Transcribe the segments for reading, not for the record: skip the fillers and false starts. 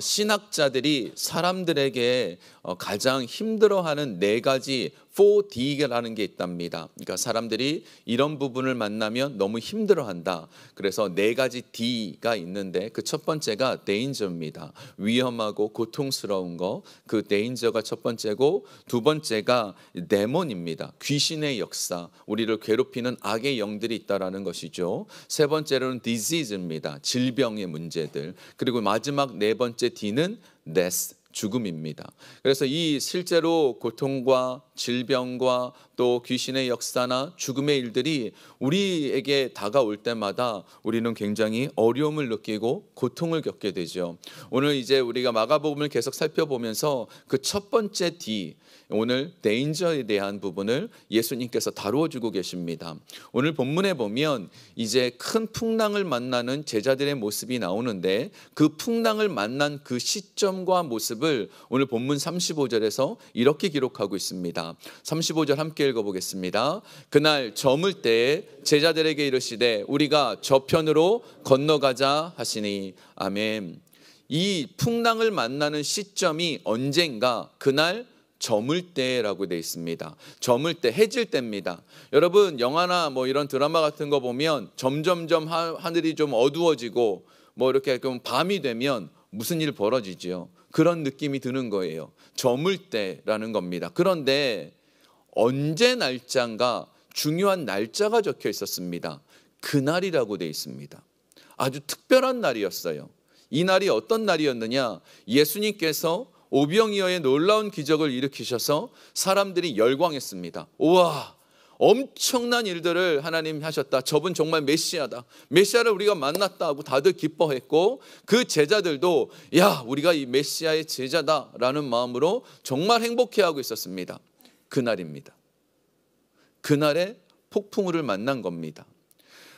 신학자들이 사람들에게 가장 힘들어하는 4가지 4D라는 게 있답니다. 그러니까 사람들이 이런 부분을 만나면 너무 힘들어한다. 그래서 4가지 D가 있는데 그 첫 번째가 danger입니다. 위험하고 고통스러운 거. 그 danger가 첫 번째고, 두 번째가 데몬입니다. 귀신의 역사, 우리를 괴롭히는 악의 영들이 있다라는 것이죠. 세 번째로는 disease입니다. 질병의 문제들. 그리고 마지막 4번째 D는 death, 죽음입니다. 그래서 이 실제로 고통과 질병과 또 귀신의 역사나 죽음의 일들이 우리에게 다가올 때마다 우리는 굉장히 어려움을 느끼고 고통을 겪게 되죠. 오늘 이제 우리가 마가복음을 계속 살펴보면서 그 첫 번째 D, 오늘 데인저에 대한 부분을 예수님께서 다루어 주고 계십니다. 오늘 본문에 보면 이제 큰 풍랑을 만나는 제자들의 모습이 나오는데, 그 풍랑을 만난 그 시점과 모습을 오늘 본문 35절에서 이렇게 기록하고 있습니다. 35절 함께 읽어보겠습니다. 그날 저물 때에 제자들에게 이르시되 우리가 저편으로 건너가자 하시니. 아멘. 이 풍랑을 만나는 시점이 언젠가 그날 저물 때라고 되어 있습니다. 저물 때, 해질 때입니다. 여러분, 영화나 뭐 이런 드라마 같은 거 보면 점점점 하늘이 좀 어두워지고 뭐 이렇게 밤이 되면 무슨 일 벌어지죠. 그런 느낌이 드는 거예요. 저물 때라는 겁니다. 그런데 언제 날짜인가 중요한 날짜가 적혀 있었습니다. 그날이라고 되어 있습니다. 아주 특별한 날이었어요. 이 날이 어떤 날이었느냐? 예수님께서 오병이어의 놀라운 기적을 일으키셔서 사람들이 열광했습니다. 우와, 엄청난 일들을 하나님 하셨다. 저분 정말 메시아다. 메시아를 우리가 만났다 하고 다들 기뻐했고, 그 제자들도 야, 우리가 이 메시아의 제자다라는 마음으로 정말 행복해하고 있었습니다. 그날입니다. 그날에 폭풍우를 만난 겁니다.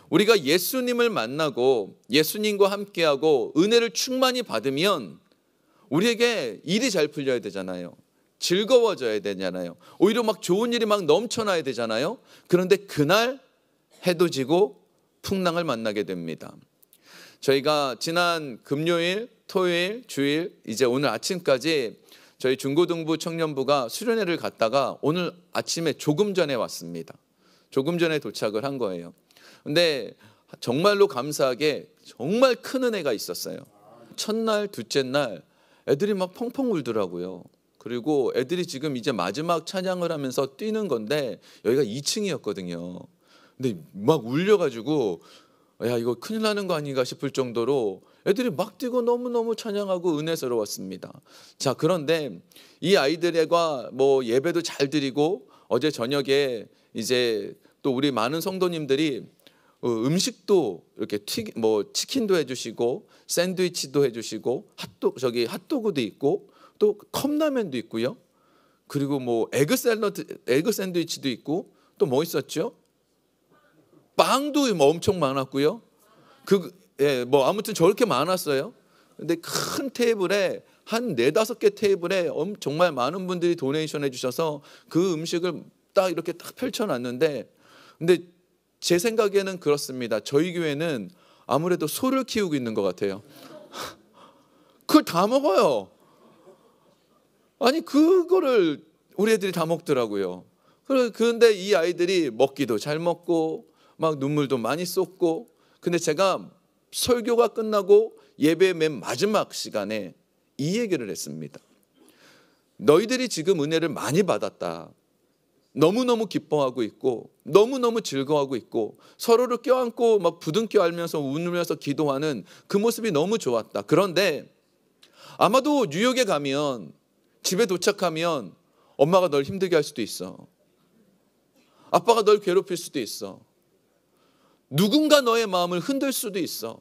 우리가 예수님을 만나고 예수님과 함께하고 은혜를 충만히 받으면 우리에게 일이 잘 풀려야 되잖아요. 즐거워져야 되잖아요. 오히려 막 좋은 일이 막 넘쳐나야 되잖아요. 그런데 그날 해도 지고 풍랑을 만나게 됩니다. 저희가 지난 금요일, 토요일, 주일, 이제 오늘 아침까지 저희 중고등부 청년부가 수련회를 갔다가 오늘 아침에 조금 전에 왔습니다. 조금 전에 도착을 한 거예요. 근데 정말로 감사하게 정말 큰 은혜가 있었어요. 첫날, 둘째 날 애들이 막 펑펑 울더라고요. 그리고 애들이 지금 이제 마지막 찬양을 하면서 뛰는 건데 여기가 2층이었거든요. 근데 막 울려가지고 야, 이거 큰일 나는 거 아닌가 싶을 정도로 애들이 막 뛰고 너무너무 찬양하고 은혜스러웠습니다. 자, 그런데 이 아이들과 뭐 예배도 잘 드리고 어제 저녁에 이제 또 우리 많은 성도님들이 음식도 이렇게 치킨도 해주시고 샌드위치도 해주시고 핫도그도 있고 또 컵라면도 있고요. 그리고 뭐 에그 샌드위치도 있고 또 뭐 있었죠? 빵도 뭐 엄청 많았고요. 뭐 아무튼 저렇게 많았어요. 근데 큰 테이블에 한 4-5개 테이블에 정말 많은 분들이 도네이션 해주셔서 그 음식을 딱 이렇게 딱 펼쳐놨는데, 근데 제 생각에는 그렇습니다. 저희 교회는 아무래도 소를 키우고 있는 것 같아요. 그걸 다 먹어요. 아니, 그거를 우리 애들이 다 먹더라고요. 그런데 이 아이들이 먹기도 잘 먹고 막 눈물도 많이 쏟고, 근데 제가 설교가 끝나고 예배 맨 마지막 시간에 이 얘기를 했습니다. 너희들이 지금 은혜를 많이 받았다. 너무너무 기뻐하고 있고 너무너무 즐거워하고 있고 서로를 껴안고 막 부둥켜 안면서 웃으면서 기도하는 그 모습이 너무 좋았다. 그런데 아마도 뉴욕에 가면, 집에 도착하면 엄마가 널 힘들게 할 수도 있어. 아빠가 널 괴롭힐 수도 있어. 누군가 너의 마음을 흔들 수도 있어.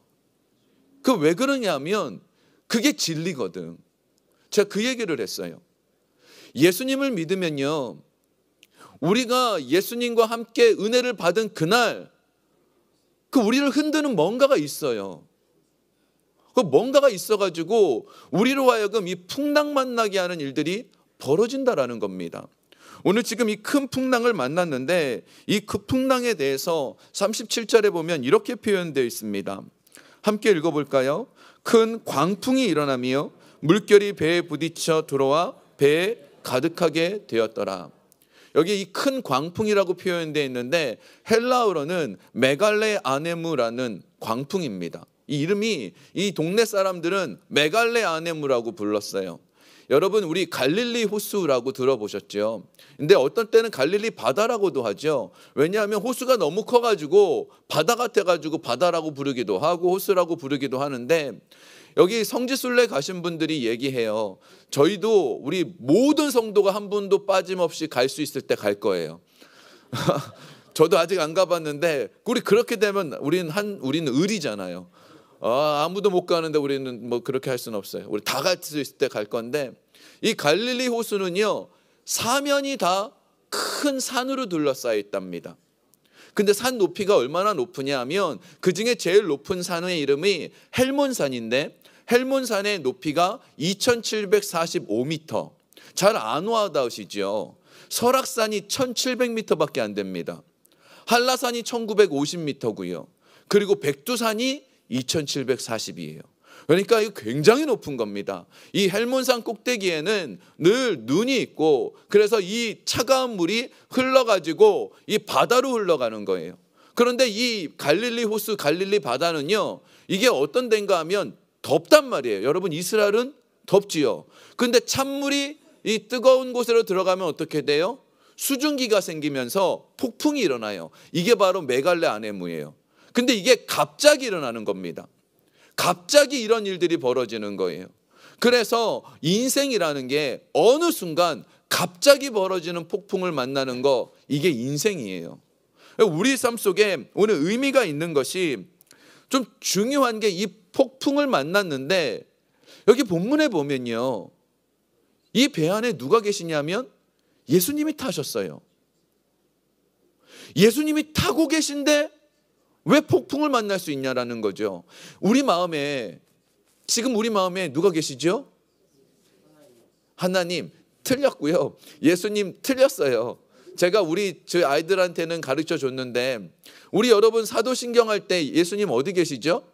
그 왜 그러냐면 그게 진리거든. 제가 그 얘기를 했어요. 예수님을 믿으면요, 우리가 예수님과 함께 은혜를 받은 그날 그 우리를 흔드는 뭔가가 있어요. 그 뭔가가 있어가지고 우리로 하여금 이 풍랑 만나게 하는 일들이 벌어진다라는 겁니다. 오늘 지금 이 큰 풍랑을 만났는데 이 그 풍랑에 대해서 37절에 보면 이렇게 표현되어 있습니다. 함께 읽어볼까요? 큰 광풍이 일어나며 물결이 배에 부딪혀 들어와 배에 가득하게 되었더라. 여기 이 큰 광풍이라고 표현되어 있는데 헬라어로는 메갈레 아네무라는 광풍입니다. 이 이름이 이 동네 사람들은 메갈레 아네무라고 불렀어요. 여러분, 우리 갈릴리 호수라고 들어보셨죠? 근데 어떤 때는 갈릴리 바다라고도 하죠. 왜냐하면 호수가 너무 커가지고 바다 같아가지고 바다라고 부르기도 하고 호수라고 부르기도 하는데, 여기 성지순례 가신 분들이 얘기해요. 저희도 우리 모든 성도가 한 분도 빠짐없이 갈 수 있을 때 갈 거예요. 저도 아직 안 가봤는데, 우리 그렇게 되면 우리는 을이잖아요. 아무도 못 가는데 우리는 뭐 그렇게 할 수는 없어요. 우리 다 갈 수 있을 때 갈 건데, 이 갈릴리 호수는요, 사면이 다 큰 산으로 둘러싸여 있답니다. 근데 산 높이가 얼마나 높으냐 하면 그 중에 제일 높은 산의 이름이 헬몬산인데, 헬몬산의 높이가 2745m. 잘 안 와닿으시죠? 설악산이 1700m밖에 안 됩니다. 한라산이 1950m고요. 그리고 백두산이 2740이에요. 그러니까 이거 굉장히 높은 겁니다. 이 헬몬산 꼭대기에는 늘 눈이 있고, 그래서 이 차가운 물이 흘러가지고 이 바다로 흘러가는 거예요. 그런데 이 갈릴리 호수, 갈릴리 바다는요, 이게 어떤 데인가 하면 덥단 말이에요. 여러분, 이스라엘은 덥지요. 근데 찬물이 이 뜨거운 곳으로 들어가면 어떻게 돼요? 수증기가 생기면서 폭풍이 일어나요. 이게 바로 메갈레 아네무예요. 근데 이게 갑자기 일어나는 겁니다. 갑자기 이런 일들이 벌어지는 거예요. 그래서 인생이라는 게 어느 순간 갑자기 벌어지는 폭풍을 만나는 거, 이게 인생이에요. 우리 삶 속에 오늘 의미가 있는 것이, 좀 중요한 게 이 폭풍을 만났는데, 여기 본문에 보면요, 이 배 안에 누가 계시냐면 예수님이 타셨어요. 예수님이 타고 계신데 왜 폭풍을 만날 수 있냐라는 거죠. 지금 우리 마음에 누가 계시죠? 하나님. 틀렸고요. 예수님 틀렸어요. 제가 저희 아이들한테는 가르쳐 줬는데, 우리 여러분 사도신경 할 때 예수님 어디 계시죠?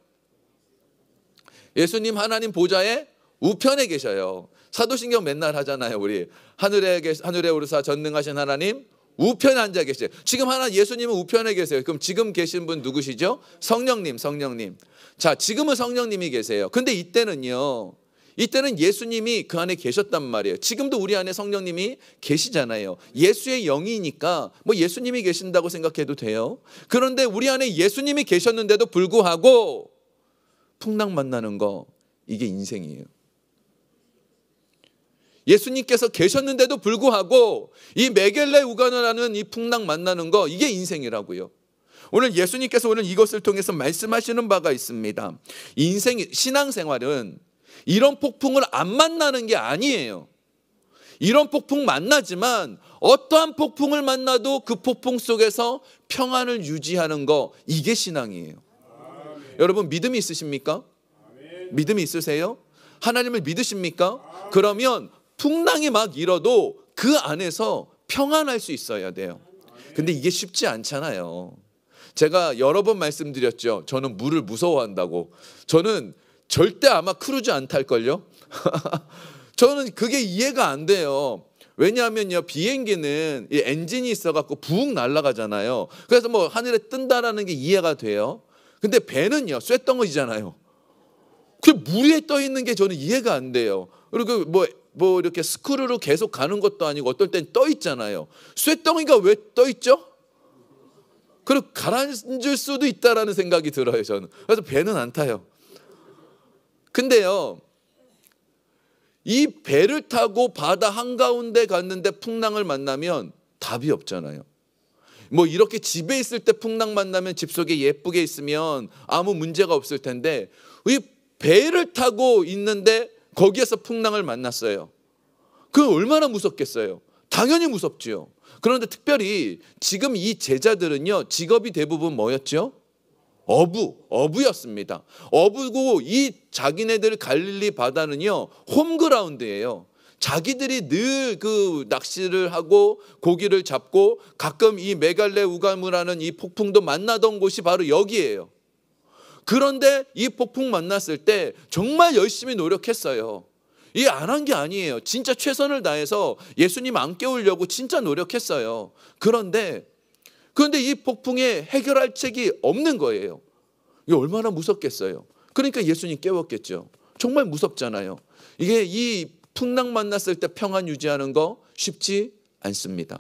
예수님 하나님 보좌의 우편에 계셔요. 사도신경 맨날 하잖아요. 우리 하늘에 오르사 전능하신 하나님 우편에 앉아 계세요. 지금 예수님은 우편에 계세요. 그럼 지금 계신 분 누구시죠? 성령님. 자, 지금은 성령님이 계세요. 근데 이때는 예수님이 그 안에 계셨단 말이에요. 지금도 우리 안에 성령님이 계시잖아요. 예수의 영이니까 뭐 예수님이 계신다고 생각해도 돼요. 그런데 우리 안에 예수님이 계셨는데도 불구하고 풍랑 만나는 거, 이게 인생이에요. 예수님께서 계셨는데도 불구하고 이 메겔레 우가노라는 이 풍랑 만나는 거, 이게 인생이라고요. 오늘 예수님께서 오늘 이것을 통해서 말씀하시는 바가 있습니다. 신앙생활은 이런 폭풍을 안 만나는 게 아니에요. 이런 폭풍 만나지만 어떠한 폭풍을 만나도 그 폭풍 속에서 평안을 유지하는 거, 이게 신앙이에요. 여러분, 믿음이 있으십니까? 믿음이 있으세요? 하나님을 믿으십니까? 그러면 풍랑이 막 일어도 그 안에서 평안할 수 있어야 돼요. 근데 이게 쉽지 않잖아요. 제가 여러 번 말씀드렸죠. 저는 물을 무서워한다고. 저는 절대 아마 크루즈 안 탈걸요. 저는 그게 이해가 안 돼요. 왜냐하면요, 비행기는 이 엔진이 있어갖고 부웅 날아가잖아요. 그래서 뭐 하늘에 뜬다라는 게 이해가 돼요. 근데 배는요, 쇳덩어리잖아요. 그 물 위에 떠 있는 게 저는 이해가 안 돼요. 그리고 뭐 이렇게 스크루로 계속 가는 것도 아니고 어떨 땐 떠 있잖아요. 쇳덩이가 왜 떠 있죠? 그리고 가라앉을 수도 있다라는 생각이 들어요, 저는. 그래서 배는 안 타요. 근데요, 이 배를 타고 바다 한가운데 갔는데 풍랑을 만나면 답이 없잖아요. 뭐 이렇게 집에 있을 때 풍랑 만나면 집 속에 예쁘게 있으면 아무 문제가 없을 텐데, 이 배를 타고 있는데 거기에서 풍랑을 만났어요. 그건 얼마나 무섭겠어요. 당연히 무섭지요. 그런데 특별히 지금 이 제자들은요, 직업이 대부분 뭐였죠? 어부였습니다. 어부고, 이 자기네들 갈릴리 바다는요, 홈그라운드예요. 자기들이 늘 그 낚시를 하고 고기를 잡고 가끔 이 메갈레 우가무라는 이 폭풍도 만나던 곳이 바로 여기예요. 그런데 이 폭풍 만났을 때 정말 열심히 노력했어요. 이 안 한 게 아니에요. 진짜 최선을 다해서 예수님 안 깨우려고 진짜 노력했어요. 그런데 이 폭풍에 해결할 책이 없는 거예요. 이게 얼마나 무섭겠어요. 그러니까 예수님 깨웠겠죠. 정말 무섭잖아요. 이게 이 풍랑 만났을 때 평안 유지하는 거 쉽지 않습니다.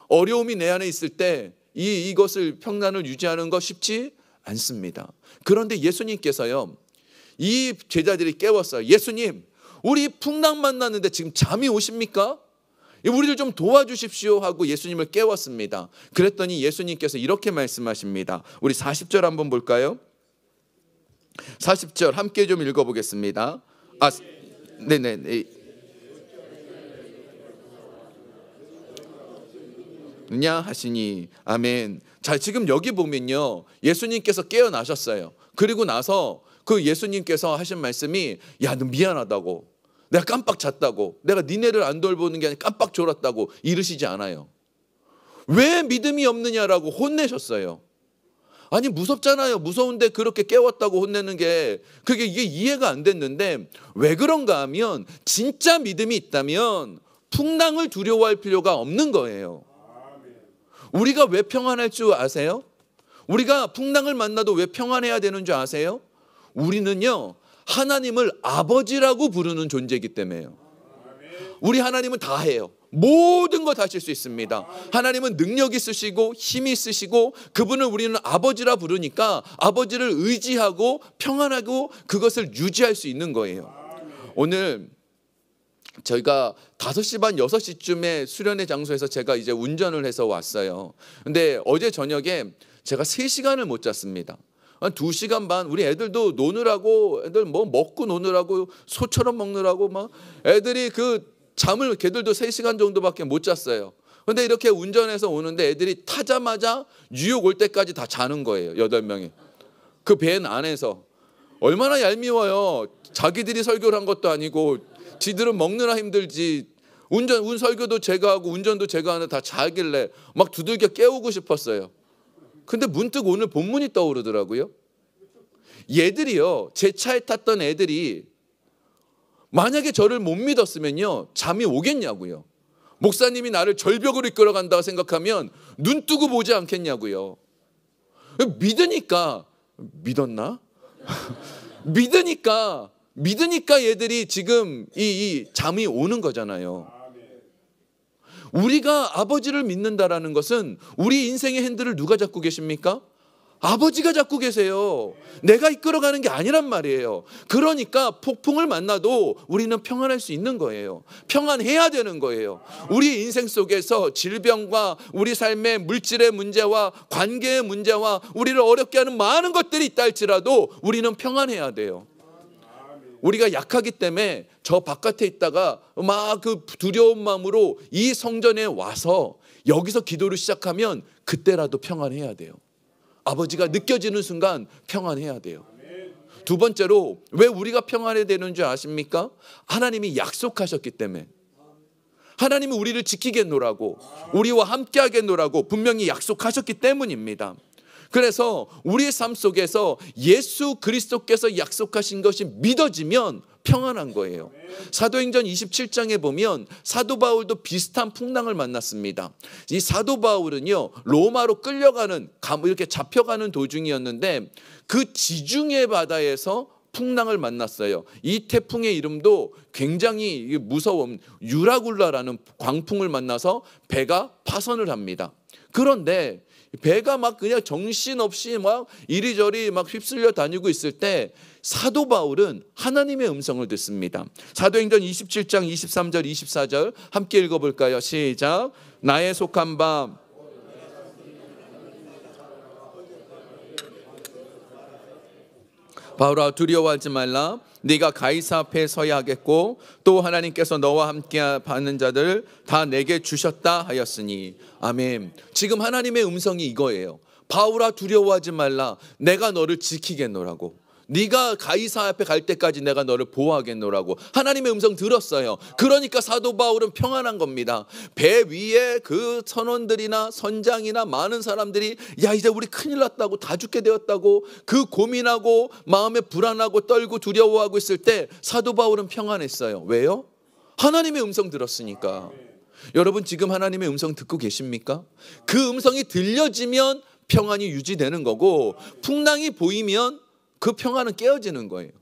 어려움이 내 안에 있을 때 이것을 평안을 유지하는 거 쉽지 않습니다. 그런데 예수님께서요, 이 제자들이 깨웠어요. 예수님, 우리 풍랑 만났는데 지금 잠이 오십니까? 우리를 좀 도와주십시오 하고 예수님을 깨웠습니다. 그랬더니 예수님께서 이렇게 말씀하십니다. 우리 40절 한번 볼까요? 40절 함께 좀 읽어보겠습니다. 네네. 냐 하시니 아멘. 자, 지금 여기 보면요, 예수님께서 깨어나셨어요. 그리고 나서 그 예수님께서 하신 말씀이, 야, 너 미안하다고, 내가 깜빡 잤다고, 내가 니네를 안 돌보는 게 아니라 깜빡 졸았다고 이러시지 않아요. 왜 믿음이 없느냐라고 혼내셨어요. 아니, 무섭잖아요. 무서운데 그렇게 깨웠다고 혼내는 게 이게 이해가 안 됐는데, 왜 그런가 하면 진짜 믿음이 있다면 풍랑을 두려워할 필요가 없는 거예요. 우리가 왜 평안할 줄 아세요? 우리가 풍랑을 만나도 왜 평안해야 되는 줄 아세요? 우리는요, 하나님을 아버지라고 부르는 존재이기 때문에요. 우리 하나님은 다 해요. 모든 거 다 하실 수 있습니다. 하나님은 능력 있으시고 힘이 있으시고, 그분을 우리는 아버지라 부르니까 아버지를 의지하고 평안하고 그것을 유지할 수 있는 거예요. 오늘 저희가 5시 반 6시쯤에 수련회 장소에서 제가 이제 운전을 해서 왔어요. 근데 어제 저녁에 제가 3시간을 못 잤습니다. 한 2시간 반, 우리 애들도 노느라고, 애들 뭐 먹고 노느라고, 소처럼 먹느라고 막 애들이 잠을 걔들도 3시간 정도밖에 못 잤어요. 근데 이렇게 운전해서 오는데 애들이 타자마자 뉴욕 올 때까지 다 자는 거예요. 8명이. 그 밴 안에서. 얼마나 얄미워요. 자기들이 설교를 한 것도 아니고 지들은 먹느라 힘들지. 운 설교도 제가 하고 운전도 제가 하는데 다 자길래 막 두들겨 깨우고 싶었어요. 근데 문득 오늘 본문이 떠오르더라고요. 얘들이요, 제 차에 탔던 애들이 만약에 저를 못 믿었으면요, 잠이 오겠냐고요. 목사님이 나를 절벽으로 이끌어간다고 생각하면 눈 뜨고 보지 않겠냐고요. 믿으니까, 믿었나? 믿으니까 얘들이 지금 이 잠이 오는 거잖아요. 우리가 아버지를 믿는다라는 것은 우리 인생의 핸들을 누가 잡고 계십니까? 아버지가 잡고 계세요. 내가 이끌어가는 게 아니란 말이에요. 그러니까 폭풍을 만나도 우리는 평안할 수 있는 거예요. 평안해야 되는 거예요. 우리 인생 속에서 질병과 우리 삶의 물질의 문제와 관계의 문제와 우리를 어렵게 하는 많은 것들이 있다 할지라도 우리는 평안해야 돼요. 우리가 약하기 때문에 저 바깥에 있다가 막 그 두려운 마음으로 이 성전에 와서 여기서 기도를 시작하면 그때라도 평안해야 돼요. 아버지가 느껴지는 순간 평안해야 돼요. 두 번째로 왜 우리가 평안해야 되는 줄 아십니까? 하나님이 약속하셨기 때문에. 하나님은 우리를 지키겠노라고, 우리와 함께하겠노라고 분명히 약속하셨기 때문입니다. 그래서 우리의 삶 속에서 예수 그리스도께서 약속하신 것이 믿어지면 평안한 거예요. 사도행전 27장에 보면 사도 바울도 비슷한 풍랑을 만났습니다. 이 사도 바울은요, 로마로 끌려가는, 이렇게 잡혀가는 도중이었는데 그 지중해 바다에서 풍랑을 만났어요. 이 태풍의 이름도 굉장히 무서운 유라굴라라는 광풍을 만나서 배가 파선을 합니다. 그런데 배가 막 그냥 정신없이 막 이리저리 막 휩쓸려 다니고 있을 때 사도 바울은 하나님의 음성을 듣습니다. 사도행전 27장 23절 24절 함께 읽어볼까요? 시작. 나의 속한 바 바울아, 두려워하지 말라. 네가 가이사 앞에 서야 하겠고 또 하나님께서 너와 함께 받는 자들 다 내게 주셨다 하였으니. 아멘. 지금 하나님의 음성이 이거예요. 바울아, 두려워하지 말라. 내가 너를 지키겠노라고. 네가 가이사 앞에 갈 때까지 내가 너를 보호하겠노라고 하나님의 음성 들었어요. 그러니까 사도 바울은 평안한 겁니다. 배 위에 그 선원들이나 선장이나 많은 사람들이 야 이제 우리 큰일 났다고, 다 죽게 되었다고 그 고민하고 마음에 불안하고 떨고 두려워하고 있을 때 사도 바울은 평안했어요. 왜요? 하나님의 음성 들었으니까. 여러분 지금 하나님의 음성 듣고 계십니까? 그 음성이 들려지면 평안이 유지되는 거고, 풍랑이 보이면 그 평안은 깨어지는 거예요.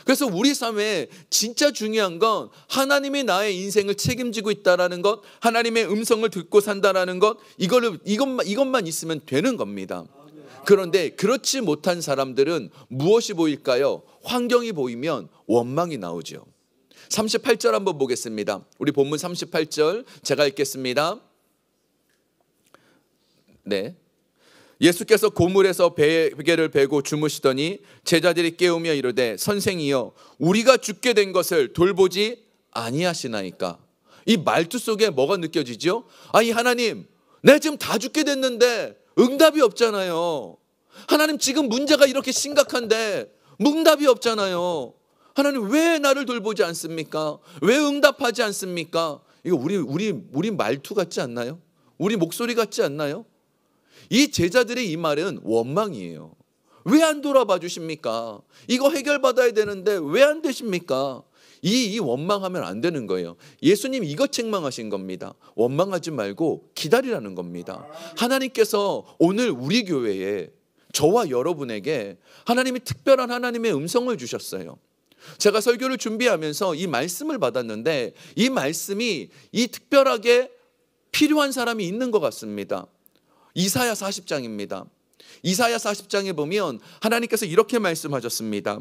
그래서 우리 삶에 진짜 중요한 건 하나님이 나의 인생을 책임지고 있다라는 것, 하나님의 음성을 듣고 산다라는 것, 이것만 있으면 되는 겁니다. 그런데 그렇지 못한 사람들은 무엇이 보일까요? 환경이 보이면 원망이 나오죠. 38절 한번 보겠습니다. 우리 본문 38절 제가 읽겠습니다. 네. 예수께서 고물에서 베개를 베고 주무시더니 제자들이 깨우며 이르되 선생이여 우리가 죽게 된 것을 돌보지 아니하시나이까. 이 말투 속에 뭐가 느껴지죠? 아니 하나님, 내가 지금 다 죽게 됐는데 응답이 없잖아요. 하나님 지금 문제가 이렇게 심각한데 응답이 없잖아요. 하나님 왜 나를 돌보지 않습니까? 왜 응답하지 않습니까? 이거 우리 말투 같지 않나요? 우리 목소리 같지 않나요? 이 제자들의 이 말은 원망이에요. 왜 안 돌아봐 주십니까? 이거 해결받아야 되는데 왜 안 되십니까? 이 원망하면 안 되는 거예요. 예수님 이것 책망하신 겁니다. 원망하지 말고 기다리라는 겁니다. 하나님께서 오늘 우리 교회에 저와 여러분에게 하나님이 특별한 하나님의 음성을 주셨어요. 제가 설교를 준비하면서 이 말씀을 받았는데 이 말씀이 이 특별하게 필요한 사람이 있는 것 같습니다. 이사야 40장입니다. 이사야 40장에 보면 하나님께서 이렇게 말씀하셨습니다.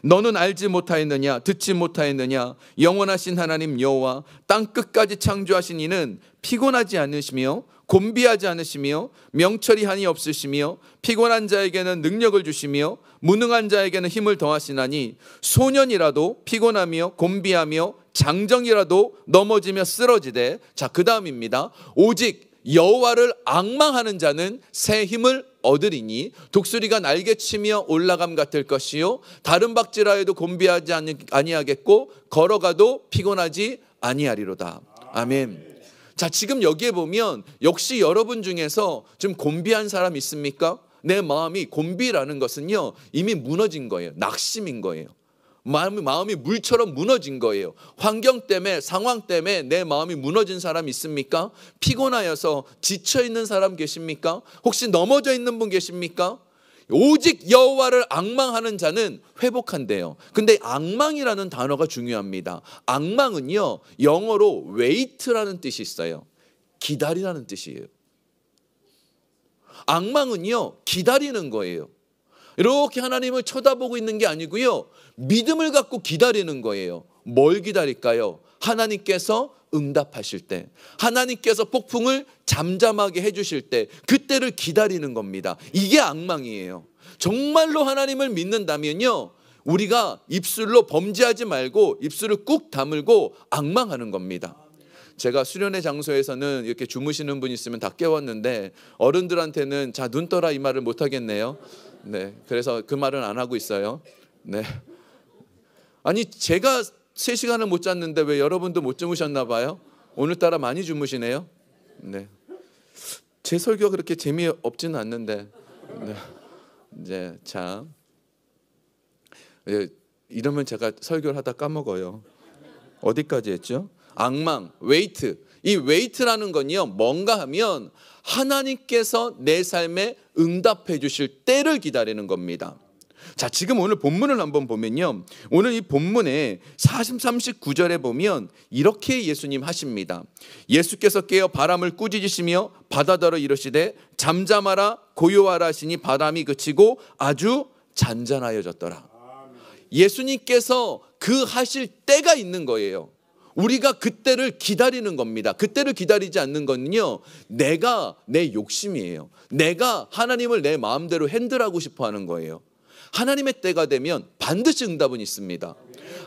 너는 알지 못하였느냐, 듣지 못하였느냐, 영원하신 하나님 여호와 땅 끝까지 창조하신 이는 피곤하지 않으시며 곤비하지 않으시며 명철이 한이 없으시며 피곤한 자에게는 능력을 주시며 무능한 자에게는 힘을 더하시나니 소년이라도 피곤하며 곤비하며 장정이라도 넘어지며 쓰러지되, 자 그 다음입니다. 오직 여호와를 앙망하는 자는 새 힘을 얻으리니 독수리가 날개치며 올라감 같을 것이요 다른 박질하여도 곤비하지 아니하겠고 걸어가도 피곤하지 아니하리로다. 아멘. 자 지금 여기에 보면 역시 여러분 중에서 좀 곤비한 사람 있습니까? 내 마음이 곤비라는 것은요 이미 무너진 거예요. 낙심인 거예요. 마음이 물처럼 무너진 거예요. 환경 때문에, 상황 때문에 내 마음이 무너진 사람 있습니까? 피곤하여서 지쳐있는 사람 계십니까? 혹시 넘어져 있는 분 계십니까? 오직 여호와를 앙망하는 자는 회복한대요. 근데 앙망이라는 단어가 중요합니다. 앙망은요 영어로 wait라는 뜻이 있어요. 기다리라는 뜻이에요. 앙망은요 기다리는 거예요. 이렇게 하나님을 쳐다보고 있는 게 아니고요 믿음을 갖고 기다리는 거예요. 뭘 기다릴까요? 하나님께서 응답하실 때, 하나님께서 폭풍을 잠잠하게 해주실 때, 그때를 기다리는 겁니다. 이게 앙망이에요. 정말로 하나님을 믿는다면요 우리가 입술로 범죄하지 말고 입술을 꾹 다물고 앙망하는 겁니다. 제가 수련회 장소에서는 이렇게 주무시는 분 있으면 다 깨웠는데 어른들한테는 자 눈 떠라 이 말을 못 하겠네요. 네, 그래서 그 말은 안 하고 있어요. 네. 아니 제가 3시간을 못 잤는데 왜 여러분도 못 주무셨나 봐요? 오늘따라 많이 주무시네요. 네. 제 설교가 그렇게 재미없지는 않는데. 네. 이제 자 이러면 제가 설교를 하다 까먹어요. 어디까지 했죠? 앙망, 웨이트. 이 웨이트라는 건요 뭔가 하면 하나님께서 내 삶에 응답해 주실 때를 기다리는 겁니다. 자 지금 오늘 본문을 한번 보면요 오늘 이 본문에 39절에 보면 이렇게 예수님 하십니다. 예수께서 깨어 바람을 꾸짖으시며 바다더러 이르시되 잠잠하라 고요하라 하시니 바람이 그치고 아주 잔잔하여졌더라. 예수님께서 그 하실 때가 있는 거예요. 우리가 그때를 기다리는 겁니다. 그때를 기다리지 않는 거는요 내가 내 욕심이에요. 내가 하나님을 내 마음대로 핸들하고 싶어 하는 거예요. 하나님의 때가 되면 반드시 응답은 있습니다.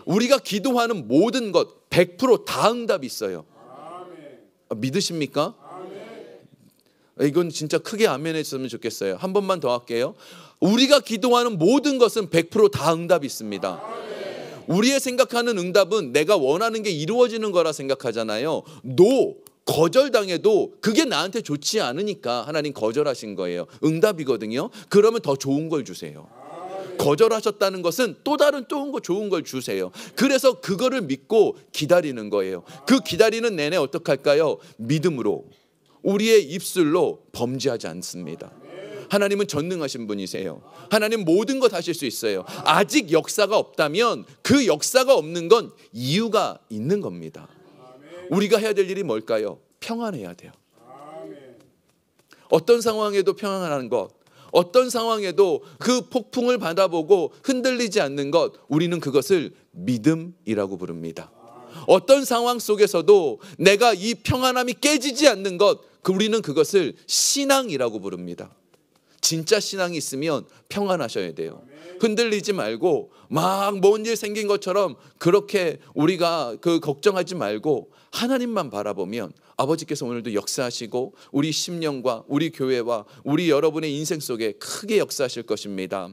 우리가 기도하는 모든 것 100% 다 응답이 있어요. 믿으십니까? 이건 진짜 크게 아멘 했으면 좋겠어요. 한 번만 더 할게요. 우리가 기도하는 모든 것은 100%다 응답이 있습니다. 우리의 생각하는 응답은 내가 원하는 게 이루어지는 거라 생각하잖아요. 거절당해도 그게 나한테 좋지 않으니까 하나님 거절하신 거예요. 응답이거든요. 그러면 더 좋은 걸 주세요. 거절하셨다는 것은 또 다른 좋은 걸 주세요. 그래서 그거를 믿고 기다리는 거예요. 그 기다리는 내내 어떻게 할까요? 믿음으로, 우리의 입술로 범죄하지 않습니다. 하나님은 전능하신 분이세요. 하나님 모든 것 하실 수 있어요. 아직 역사가 없다면 그 역사가 없는 건 이유가 있는 겁니다. 우리가 해야 될 일이 뭘까요? 평안해야 돼요. 어떤 상황에도 평안한 것, 어떤 상황에도 그 폭풍을 받아보고 흔들리지 않는 것, 우리는 그것을 믿음이라고 부릅니다. 어떤 상황 속에서도 내가 이 평안함이 깨지지 않는 것, 우리는 그것을 신앙이라고 부릅니다. 진짜 신앙이 있으면 평안하셔야 돼요. 흔들리지 말고 막 뭔 일 생긴 것처럼 그렇게 우리가 걱정하지 말고 하나님만 바라보면 아버지께서 오늘도 역사하시고 우리 심령과 우리 교회와 우리 여러분의 인생 속에 크게 역사하실 것입니다.